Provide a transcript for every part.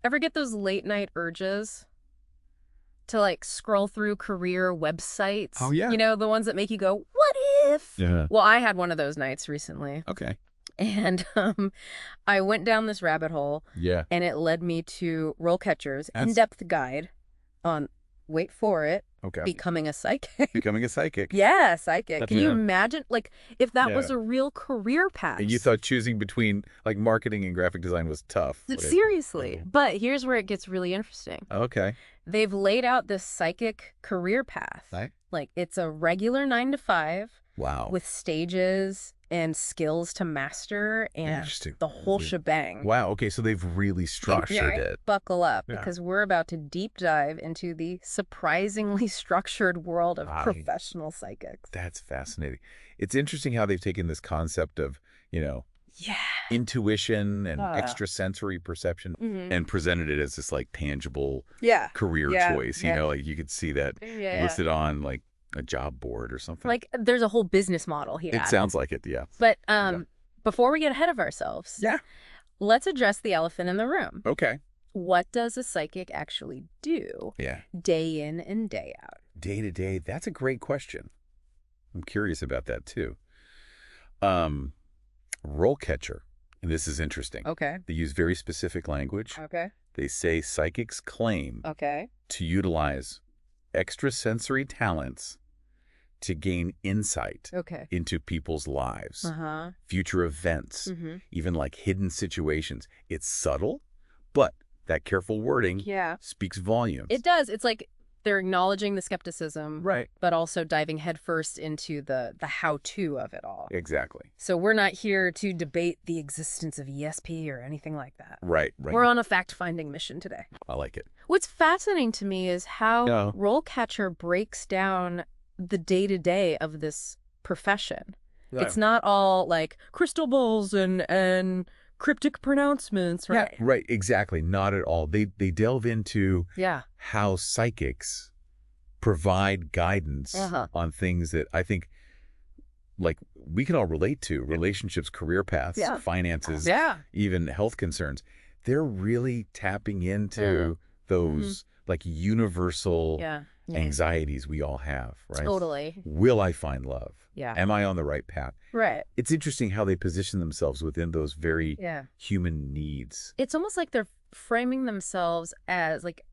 Ever get those late night urges to like scroll through career websites? Oh, yeah. You know, the ones that make you go, what if? Yeah. Well, I had one of those nights recently. Okay. And I went down this rabbit hole. Yeah. And it led me to RoleCatcher's That's- in-depth guide on, wait for it, Okay. becoming a psychic. Becoming a psychic. Yeah, psychic. That's Can you yeah. imagine, like, if that was Yeah. a real career path? And you thought choosing between like marketing and graphic design was tough. Seriously. But here's where it gets really interesting. Okay. They've laid out this psychic career path. Right. Like, it's a regular 9 to 5 Wow. with stages and skills to master and Interesting. the whole shebang. Wow. Okay. So they've really structured it. Buckle up, Yeah. because we're about to deep dive into the surprisingly structured world of professional psychics. That's fascinating. It's interesting how they've taken this concept of, Yeah. intuition and extrasensory perception and presented it as this like tangible career choice. You know, like you could see that listed on like a job board or something. Like, there's a whole business model here. It sounds like it, yeah. But before we get ahead of ourselves, let's address the elephant in the room. Okay. What does a psychic actually do day in and day out? Day to day, that's a great question. I'm curious about that too. RoleCatcher, and this is interesting. Okay. They use very specific language. Okay. They say psychics claim to utilize extrasensory talents to gain insight into people's lives, future events, even like hidden situations. It's subtle, but that careful wording speaks volumes. It does. It's like they're acknowledging the skepticism, Right. but also diving headfirst into the how-to of it all. Exactly. So we're not here to debate the existence of ESP or anything like that. Right, right. We're on a fact-finding mission today. I like it. What's fascinating to me is how RoleCatcher breaks down the day-to-day of this profession. Right. It's not all like crystal balls and cryptic pronouncements, right? Yeah, right, exactly. Not at all. They delve into Yeah. how psychics provide guidance on things that I think like we can all relate to: relationships, career paths, finances, even health concerns. They're really tapping into those like universal anxieties we all have, right? Totally. Will I find love? Yeah. Am I on the right path? Right. It's interesting how they position themselves within those very human needs. It's almost like they're framing themselves as like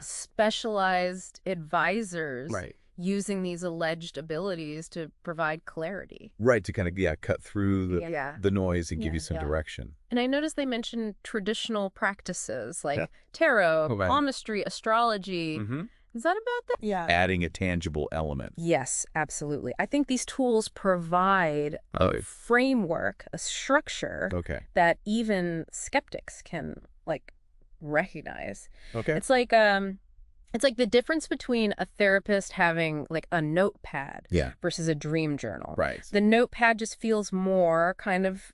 specialized advisors using these alleged abilities to provide clarity. Right, to kind of, cut through the noise and give you some direction. And I noticed they mentioned traditional practices like tarot, palmistry, astrology. Is that about that? Yeah. Adding a tangible element. Yes, absolutely. I think these tools provide a framework, a structure that even skeptics can like recognize. Okay. It's like the difference between a therapist having like a notepad versus a dream journal. Right. The notepad just feels more kind of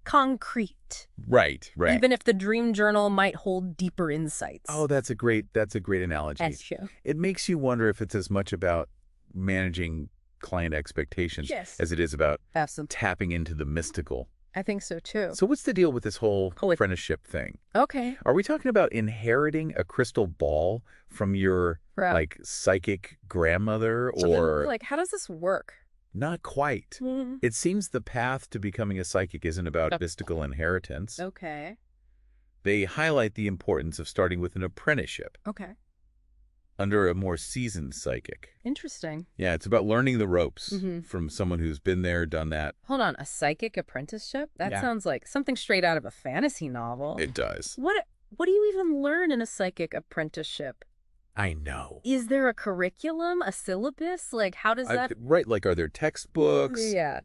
concrete. Right, right. Even if the dream journal might hold deeper insights. Oh, that's a great analogy. That's true. It makes you wonder if it's as much about managing client expectations as it is about tapping into the mystical. I think so too. So what's the deal with this whole apprenticeship thing? Okay. Are we talking about inheriting a crystal ball from your like psychic grandmother, or like how does this work? Not quite. It seems the path to becoming a psychic isn't about mystical inheritance. Okay. They highlight the importance of starting with an apprenticeship. Okay. Under a more seasoned psychic. Interesting. Yeah, it's about learning the ropes from someone who's been there, done that. Hold on, a psychic apprenticeship? That sounds like something straight out of a fantasy novel. It does. What do you even learn in a psychic apprenticeship? I know. Is there a curriculum, a syllabus? Like, how does that... Right, like are there textbooks? Yeah.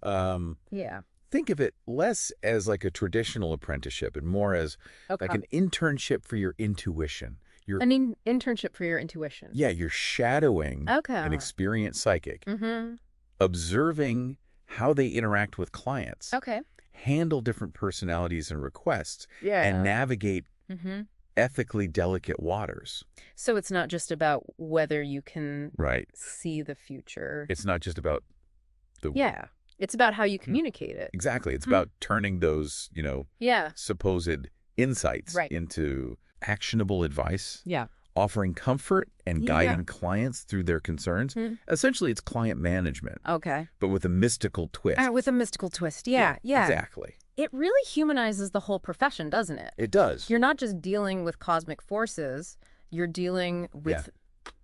Yeah. Think of it less as like a traditional apprenticeship and more as like an internship for your intuition. An internship for your intuition. Yeah, you're shadowing an experienced psychic, observing how they interact with clients, handle different personalities and requests, and navigate ethically delicate waters. So it's not just about whether you can see the future. It's not just about the... Yeah. It's about how you communicate it. Exactly. It's about turning those, supposed insights into actionable advice. Yeah. Offering comfort and guiding clients through their concerns. Essentially, it's client management. Okay. But with a mystical twist. With a mystical twist. Yeah. Exactly. It really humanizes the whole profession, doesn't it? It does. You're not just dealing with cosmic forces. You're dealing with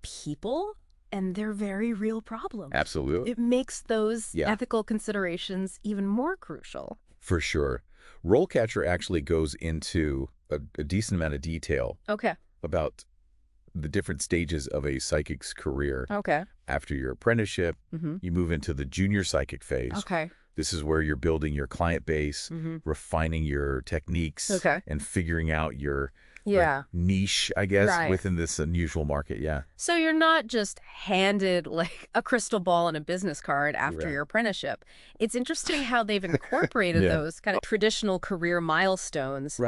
people and their very real problems. Absolutely. It makes those ethical considerations even more crucial. For sure. RoleCatcher actually goes into a decent amount of detail about the different stages of a psychic's career. Okay. After your apprenticeship, you move into the junior psychic phase. Okay. This is where you're building your client base, refining your techniques, and figuring out your niche, I guess, within this unusual market. Yeah. So you're not just handed like a crystal ball and a business card after your apprenticeship. It's interesting how they've incorporated those kind of traditional career milestones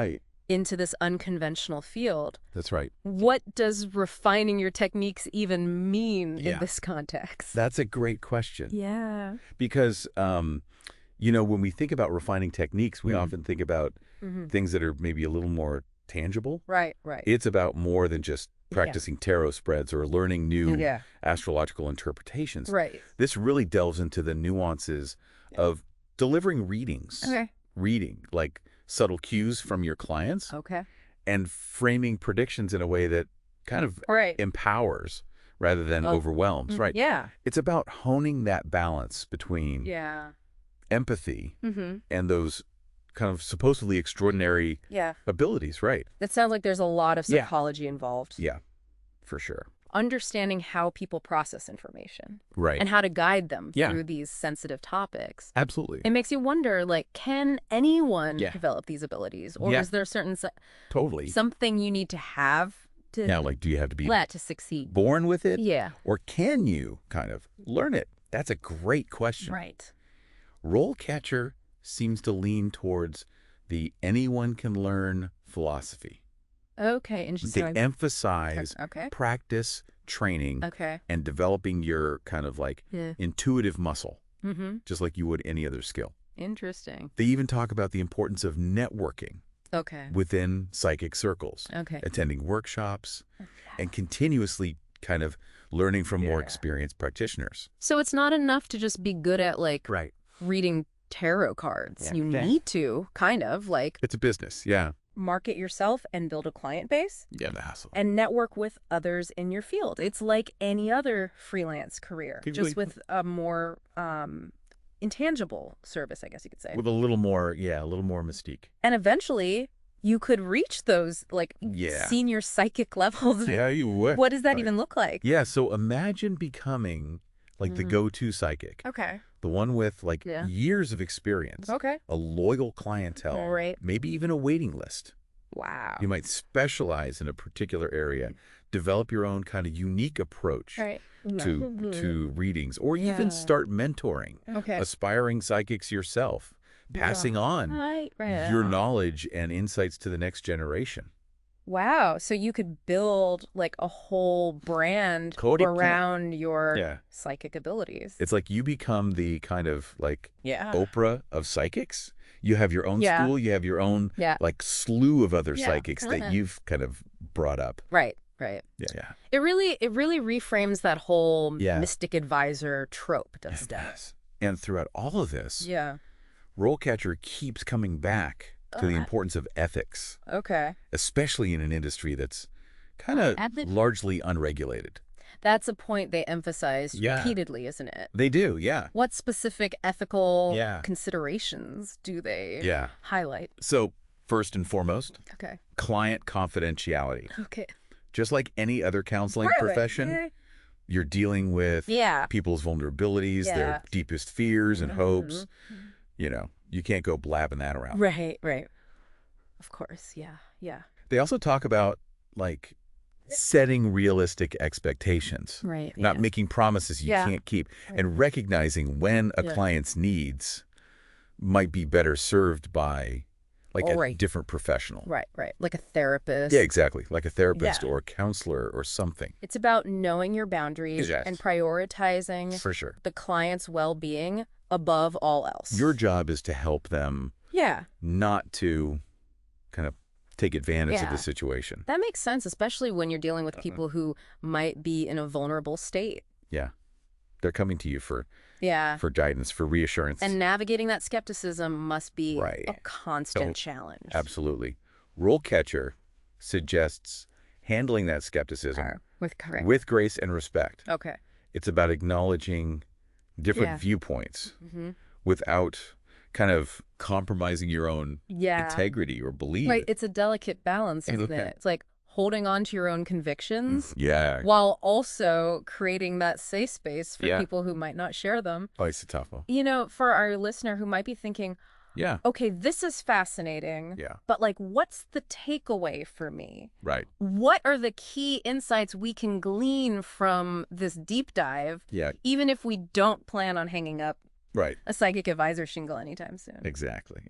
into this unconventional field. That's right. What does refining your techniques even mean in this context? That's a great question. Yeah. Because, you know, when we think about refining techniques, we often think about things that are maybe a little more tangible. Right, right. It's about more than just practicing tarot spreads or learning new astrological interpretations. Right. This really delves into the nuances of delivering readings. Reading, like subtle cues from your clients. And framing predictions in a way that kind of empowers rather than overwhelms. Right. Yeah. It's about honing that balance between empathy and those kind of supposedly extraordinary abilities, right? That sounds like there's a lot of psychology involved. Yeah, for sure. Understanding how people process information. Right. And how to guide them through these sensitive topics. Absolutely. It makes you wonder, like, can anyone develop these abilities? Or is there a certain something you need to have to like, do you have to be to succeed? Born with it? Yeah. Or can you kind of learn it? That's a great question. Right. RoleCatcher seems to lean towards the anyone can learn philosophy. Okay, interesting. They emphasize practice, training, and developing your kind of like intuitive muscle, just like you would any other skill. Interesting. They even talk about the importance of networking within psychic circles, attending workshops, and continuously kind of learning from more experienced practitioners. So it's not enough to just be good at like reading tarot cards. You need to kind of like... It's a business, market yourself and build a client base. Yeah, the hassle. And network with others in your field. It's like any other freelance career, just with a more intangible service, I guess you could say. With a little more, a little more mystique. And eventually, you could reach those like senior psychic levels. Yeah, you would. What does that even look like? Yeah, so imagine becoming like the go-to psychic. Okay. The one with like years of experience. Okay. A loyal clientele. Right. Maybe even a waiting list. Wow. You might specialize in a particular area, develop your own kind of unique approach to readings, or even start mentoring aspiring psychics yourself, passing on your knowledge and insights to the next generation. Wow. So you could build like a whole brand around your psychic abilities. It's like you become the kind of like Oprah of psychics. You have your own school. You have your own like slew of other psychics that you've kind of brought up. Right. Right. Yeah. It really reframes that whole mystic advisor trope, doesn't it? Yes. And throughout all of this, RoleCatcher keeps coming back to the importance of ethics. Okay. Especially in an industry that's kind of largely unregulated. That's a point they emphasize repeatedly, isn't it? They do, What specific ethical considerations do they highlight? So, first and foremost, client confidentiality. Okay. Just like any other counseling profession, you're dealing with people's vulnerabilities, their deepest fears and hopes. You know, you can't go blabbing that around. Right, right. Of course, yeah. They also talk about, like, setting realistic expectations. Right. Not making promises you can't keep. And recognizing when a client's needs might be better served by, like, a different professional. Right. Like a therapist. Yeah, exactly. Like a therapist or a counselor or something. It's about knowing your boundaries and prioritizing for sure the client's well-being above all else. Your job is to help them not to kind of take advantage of the situation. That makes sense, especially when you're dealing with people who might be in a vulnerable state. Yeah. They're coming to you for guidance, for reassurance. And navigating that skepticism must be a constant challenge. Absolutely. RoleCatcher suggests handling that skepticism with grace and respect. Okay. It's about acknowledging different viewpoints without kind of compromising your own integrity or belief. Right. It's a delicate balance, isn't it? It's like holding on to your own convictions while also creating that safe space for people who might not share them. Oh, it's a tough one. You know, for our listener who might be thinking, okay, this is fascinating, but like, what's the takeaway for me? Right. What are the key insights we can glean from this deep dive, even if we don't plan on hanging up a psychic advisor shingle anytime soon? Exactly.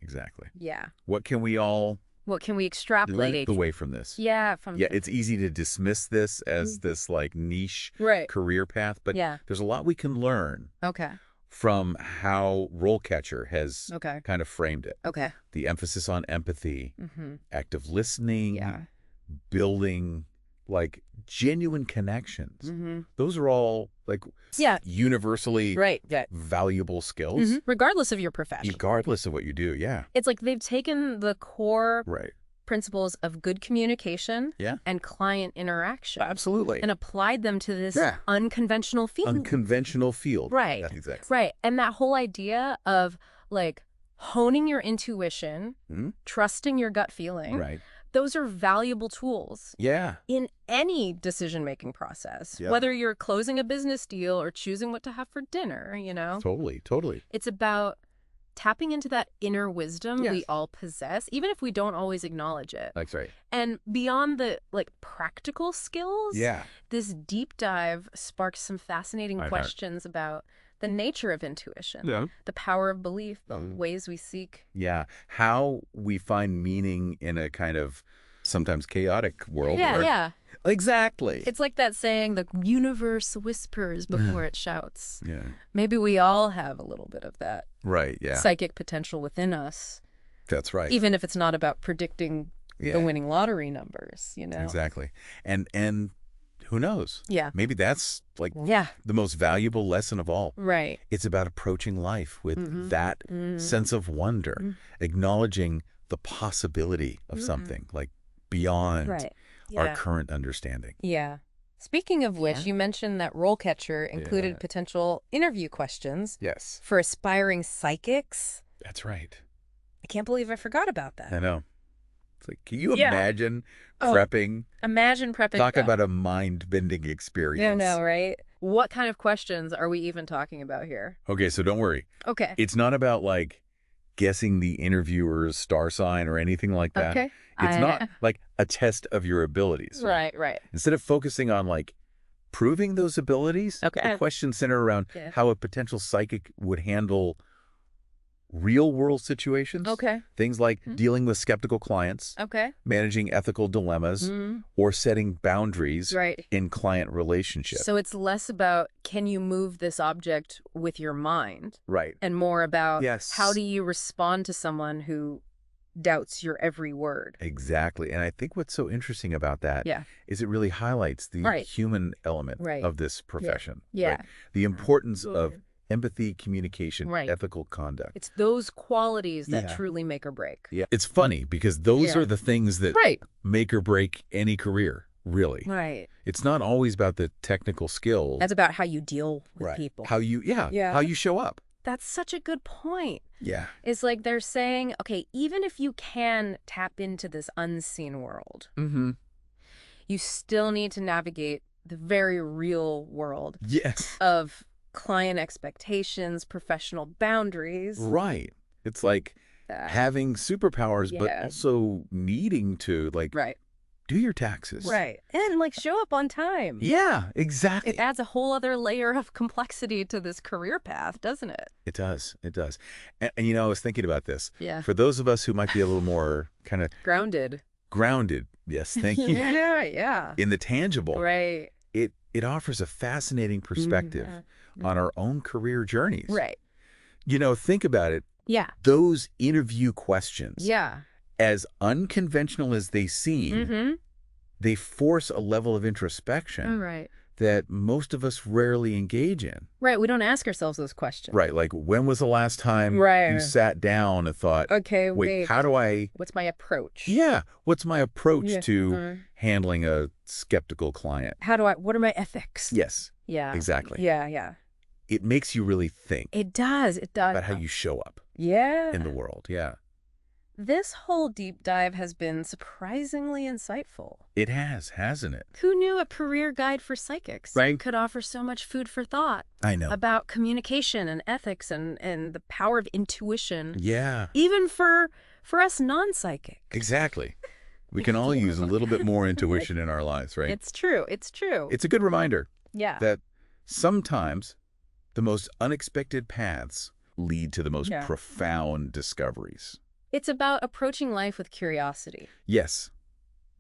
Yeah. What can we extrapolate away from this? It's easy to dismiss this as this like niche career path, but there's a lot we can learn from how RoleCatcher has kind of framed it. The emphasis on empathy, active listening, building like genuine connections. Those are all like universally valuable skills. Regardless of your profession. Regardless of what you do, It's like they've taken the core principles of good communication and client interaction. Absolutely. And applied them to this unconventional field. Unconventional field. Right. That's exactly. Right. And that whole idea of like honing your intuition, trusting your gut feeling. Right. Those are valuable tools in any decision-making process, whether you're closing a business deal or choosing what to have for dinner, you know? Totally. It's about tapping into that inner wisdom we all possess, even if we don't always acknowledge it. That's right. And beyond the like practical skills, this deep dive sparks some fascinating questions about the nature of intuition, the power of belief, the ways we seek. How we find meaning in a kind of sometimes chaotic world. Exactly. It's like that saying, the universe whispers before it shouts. Maybe we all have a little bit of that psychic potential within us. That's right. Even if it's not about predicting the winning lottery numbers, you know? Exactly. And who knows? Maybe that's like the most valuable lesson of all. Right. It's about approaching life with that sense of wonder, acknowledging the possibility of something like beyond our current understanding. Speaking of which, you mentioned that RoleCatcher included potential interview questions for aspiring psychics. That's right. I can't believe I forgot about that. I know. It's like, can you imagine prepping? Imagine prepping. Talk about a mind-bending experience. I know, right? What kind of questions are we even talking about here? Okay, so don't worry. Okay. It's not about like guessing the interviewer's star sign or anything like that. Okay. It's not like a test of your abilities. Right. Instead of focusing on like proving those abilities, the questions center around how a potential psychic would handle real world situations. Things like dealing with skeptical clients. Managing ethical dilemmas. Or setting boundaries in client relationships. So it's less about can you move this object with your mind? Right. And more about how do you respond to someone who doubts your every word? Exactly. And I think what's so interesting about that is it really highlights the human element of this profession. Right? The importance of empathy, communication, ethical conduct. It's those qualities that truly make or break. It's funny because those are the things that make or break any career, really. It's not always about the technical skills. That's about how you deal with people. How you, how you show up. That's such a good point. It's like they're saying, okay, even if you can tap into this unseen world, you still need to navigate the very real world of client expectations, professional boundaries. Right. It's like having superpowers, but also needing to like do your taxes. And like show up on time. Exactly. It adds a whole other layer of complexity to this career path, doesn't it? It does. And you know, I was thinking about this. For those of us who might be a little more kind of grounded. Yes, thank you. In the tangible. It offers a fascinating perspective on our own career journeys. You know, think about it. Those interview questions. as unconventional as they seem, they force a level of introspection that most of us rarely engage in. Right. We don't ask ourselves those questions. Right. Like, when was the last time you sat down and thought, okay, wait, what's my approach? Yeah. What's my approach to handling a skeptical client? What are my ethics? Yes. Yeah. Exactly. Yeah. It makes you really think. It does. About how you show up. In the world. Yeah. This whole deep dive has been surprisingly insightful. It has, hasn't it? Who knew a career guide for psychics could offer so much food for thought? I know. About communication and ethics and the power of intuition. Yeah. Even for us non-psychics. Exactly. We can all use a little bit more intuition in our lives, right? It's true. It's true. It's a good reminder. Yeah. That sometimes the most unexpected paths lead to the most profound discoveries. It's about approaching life with curiosity. Yes.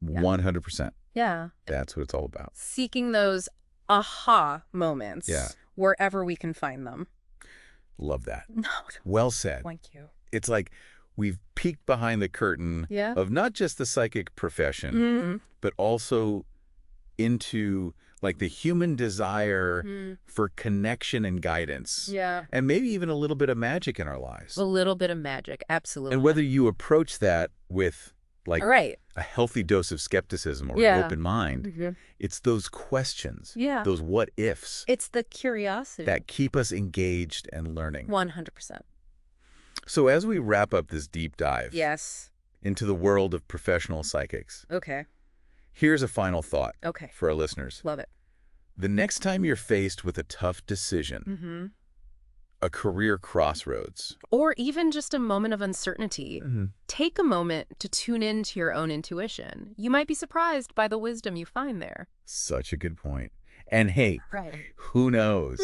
100%. Yeah. That's what it's all about. Seeking those aha moments wherever we can find them. Love that. No. Well said. Thank you. It's like we've peeked behind the curtain of not just the psychic profession, but also into like the human desire for connection and guidance. Yeah. And maybe even a little bit of magic in our lives. A little bit of magic, absolutely. And whether you approach that with like a healthy dose of skepticism or an open mind, it's those questions, those what ifs. It's the curiosity that keep us engaged and learning. 100%. So as we wrap up this deep dive into the world of professional psychics, here's a final thought for our listeners. Love it. The next time you're faced with a tough decision, a career crossroads, or even just a moment of uncertainty, take a moment to tune into your own intuition. You might be surprised by the wisdom you find there. Such a good point. And hey, who knows?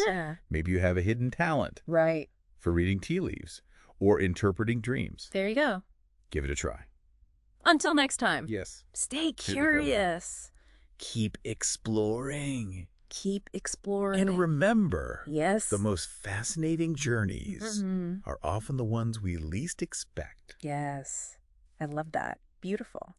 Maybe you have a hidden talent for reading tea leaves or interpreting dreams. There you go. Give it a try. Until next time. Yes. Stay curious. Keep exploring. Keep exploring. And remember, the most fascinating journeys are often the ones we least expect. Yes. I love that. Beautiful.